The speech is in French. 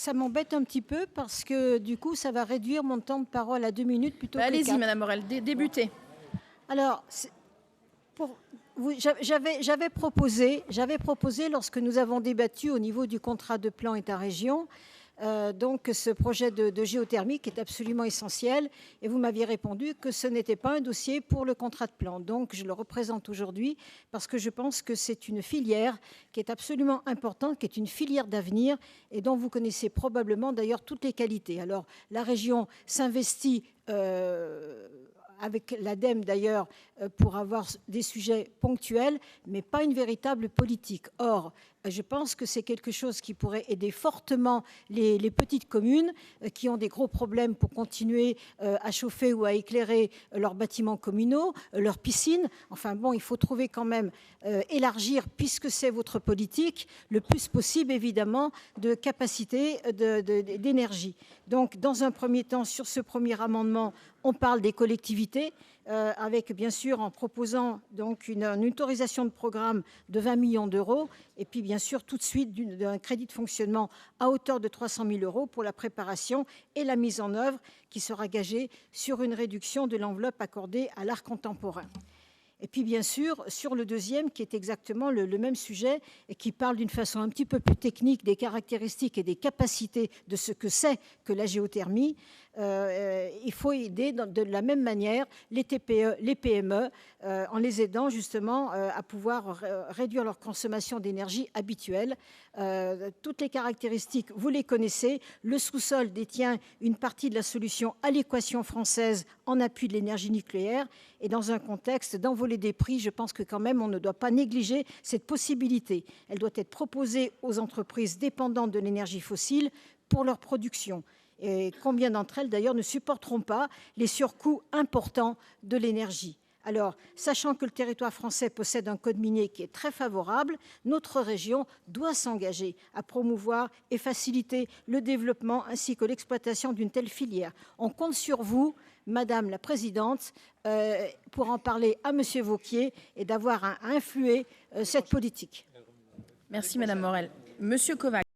ça m'embête un petit peu parce que du coup, ça va réduire mon temps de parole à 2 minutes plutôt que 4. Allez-y, Madame Morel, débutez. Alors, j'avais proposé, lorsque nous avons débattu au niveau du contrat de plan État-région, donc ce projet de géothermie qui est absolument essentiel, et vous m'aviez répondu que ce n'était pas un dossier pour le contrat de plan. Donc je le représente aujourd'hui parce que je pense que c'est une filière qui est absolument importante, qui est une filière d'avenir et dont vous connaissez probablement d'ailleurs toutes les qualités. Alors la région s'investit avec l'ADEME d'ailleurs, pour avoir des sujets ponctuels, mais pas une véritable politique. Or, je pense que c'est quelque chose qui pourrait aider fortement les petites communes qui ont des gros problèmes pour continuer à chauffer ou à éclairer leurs bâtiments communaux, leurs piscines. Enfin bon, il faut trouver quand même, élargir, puisque c'est votre politique, le plus possible évidemment de capacité d'énergie. Donc, dans un premier temps, sur ce premier amendement, on parle des collectivités, avec bien sûr en proposant donc une autorisation de programme de 20 millions d'euros et puis bien sûr tout de suite d'un crédit de fonctionnement à hauteur de 300 000 euros pour la préparation et la mise en œuvre qui sera gagée sur une réduction de l'enveloppe accordée à l'art contemporain. Et puis bien sûr, sur le deuxième, qui est exactement le même sujet et qui parle d'une façon un petit peu plus technique des caractéristiques et des capacités de ce que c'est que la géothermie, il faut aider de la même manière les TPE, les PME, en les aidant justement à pouvoir réduire leur consommation d'énergie habituelle. Toutes les caractéristiques, vous les connaissez. Le sous-sol détient une partie de la solution à l'équation française en appui de l'énergie nucléaire. Et dans un contexte d'envolée des prix, je pense que quand même on ne doit pas négliger cette possibilité. Elle doit être proposée aux entreprises dépendantes de l'énergie fossile pour leur production. Et combien d'entre elles d'ailleurs ne supporteront pas les surcoûts importants de l'énergie? Alors, sachant que le territoire français possède un code minier qui est très favorable, notre région doit s'engager à promouvoir et faciliter le développement ainsi que l'exploitation d'une telle filière. On compte sur vous, Madame la Présidente, pour en parler à Monsieur Wauquiez et d'avoir à influer cette politique. Merci Madame Morel. Monsieur Kovacs.